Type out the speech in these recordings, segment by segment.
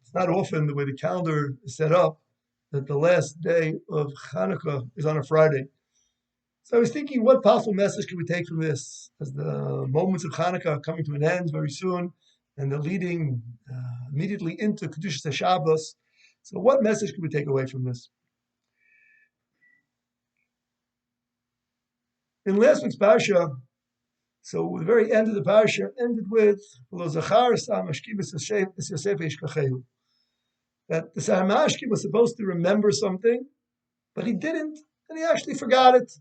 It's not often the way the calendar is set up that the last day of Hanukkah is on a Friday. So I was thinking, what possible message can we take from this as the moments of Hanukkah are coming to an end very soon, and they're leading immediately into Kedushas Shabbos. So what message can we take away from this? In last week's parsha, so the very end of the parsha ended with Lo Zachar Sa Mashkibas Yosef Ishkachehu. That the Sahamashki was supposed to remember something, but he didn't, and he actually forgot it.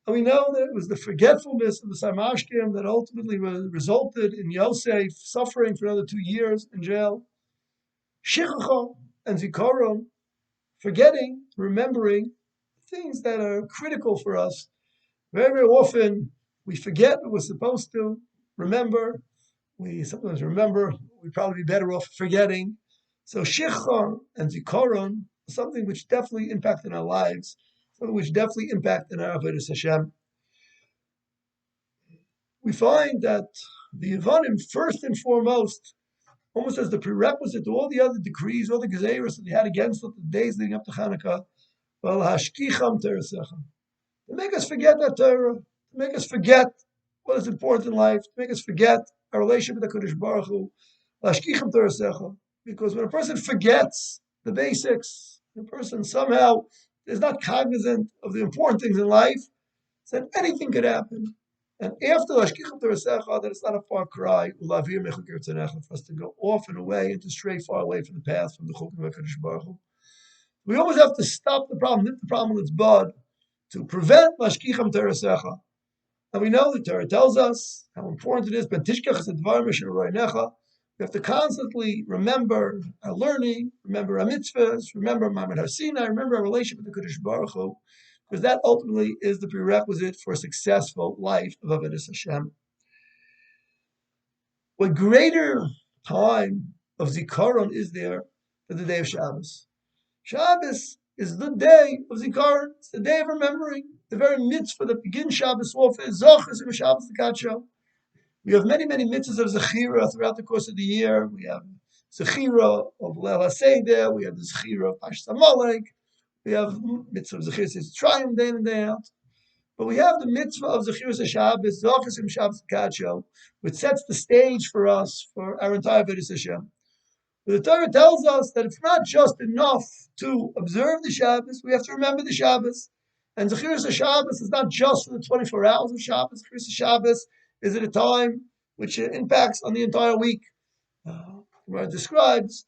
And we know that it was the forgetfulness of the Sahamashkim that ultimately resulted in Yosef suffering for another 2 years in jail. Shichacha and Zikaron, forgetting, remembering things that are critical for us. Very, very often we forget what we're supposed to remember. We sometimes remember, we'd probably be better off forgetting. So Shicha and Zikaron is something which definitely impacted our lives, something which definitely impacted our Avodas Hashem. We find that the Yevanim, first and foremost, almost as the prerequisite to all the other decrees, all the gezeiros that they had against us the days leading up to Hanukkah, well, hashkicham terasechem, to make us forget that Torah, to make us forget what is important in life, to make us forget our relationship with the Kodesh Baruch Hu, hashkicham terasechem. Because when a person forgets the basics, the person somehow is not cognizant of the important things in life, then anything could happen. And after Hashkicham Teresecha, that it's not a far cry, for us to go off and away and to stray far away from the path, from the Chukim of HaKadosh Baruch Hu. We always have to stop the problem, nip the problem in its bud, to prevent Hashkicham Teresecha. And we know the Torah tells us how important it is. We have to constantly remember our learning, remember our mitzvahs, remember Ma'amad Har Sinai, remember our relationship with the Kodesh Baruch Hu, because that ultimately is the prerequisite for a successful life of Avodas Hashem. What greater time of Zikaron is there than the day of Shabbos? Shabbos is the day of Zikaron. It's the day of remembering. The very mitzvah that begins Shabbos off is Zochas and Shabbos L'Kadsho. We have many, many mitzvahs of Zechira throughout the course of the year. We have Zechira of Leil HaSeder. We have the Zechira of Pashas Amalek. We have mitzvah of Zechiras Yitzrayim day in and day out. But we have the mitzvah of Zechiras Shabbos, Zochas and Shabbos Kadsho, which sets the stage for us, for our entire Avodas Hashem. The Torah tells us that it's not just enough to observe the Shabbos, we have to remember the Shabbos. And Zechiras Shabbos is not just for the 24 hours of Shabbos. Zechiras Shabbos is at a time which impacts on the entire week. Where it describes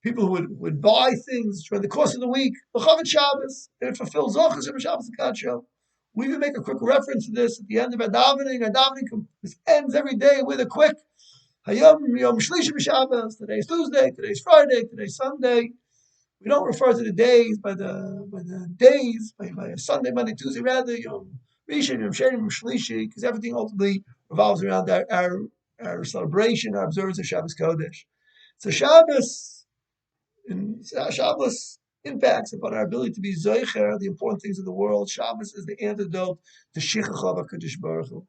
people who would buy things during the course of the week, L'chavet Shabbos, and it fulfills Zochas and Shabbos Kadsho. We even make a quick reference to this at the end of our davening. Our davening ends every day with a quick Hayom Yom Shlishi B'Shabbos. Today's Tuesday, today's Friday, today's Sunday. We don't refer to the days by Sunday, Monday, Tuesday, rather Yom Rishon, Yom Sheni, Yom Shlishi, because everything ultimately revolves around our celebration, our observance of Shabbos Kodesh. So Shabbos impacts upon our ability to be zoicher, the important things of the world. Shabbos is the antidote to Shichacha of HaKadosh Baruch Hu.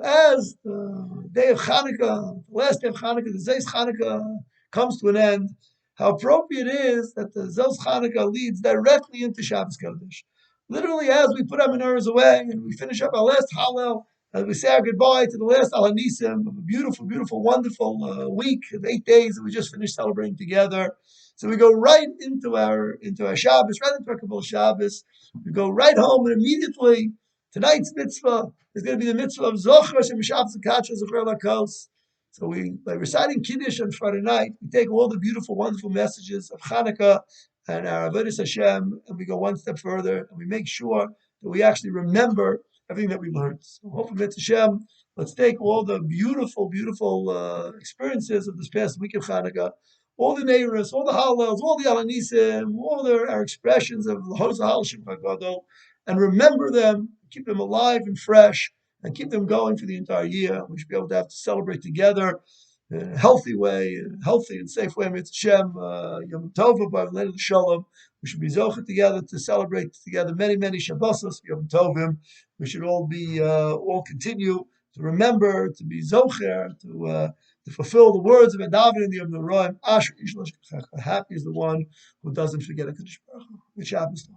As the day of Chanukah, the last day of Chanukah, the Zeis Chanukah comes to an end, how appropriate it is that the Zeis Chanukah leads directly into Shabbos Kodesh. Literally, as we put our menorahs away and we finish up our last Hallel, as we say our goodbye to the last Al Hanisim of a beautiful, beautiful, wonderful week of 8 days that we just finished celebrating together. So we go right into our Shabbos, right into our Kabbalah Shabbos. We go right home, and immediately tonight's mitzvah is going to be the mitzvah of Zochar Hashem Shabbos Kadsho Zocher Lakos. So by reciting Kiddush on Friday night, we take all the beautiful, wonderful messages of Hanukkah and our Avodas Hashem, and we go one step further, and we make sure that we actually remember everything that we learned. So hopefully, Hashem, let's take all the beautiful, beautiful experiences of this past week of Hanukkah, all the neighbors, all the Hallels, all the Alanisim, all our expressions of the Hos HaHalashim HaGadol, and remember them, keep them alive and fresh, and keep them going for the entire year. We should be able to have to celebrate together in a healthy way, in a healthy and safe way. Mitzvah Hashem, Yom Tov, B'Avnei Shalom. We should be zocheh together to celebrate together many, many Shabbosos, Yom Tovim. We should all continue to remember, to be zocher, to fulfill the words of David in the Yom Noraim. Asher Ish Happy is the one who doesn't forget a Kadosh Baruch Hu. Good Shabbos.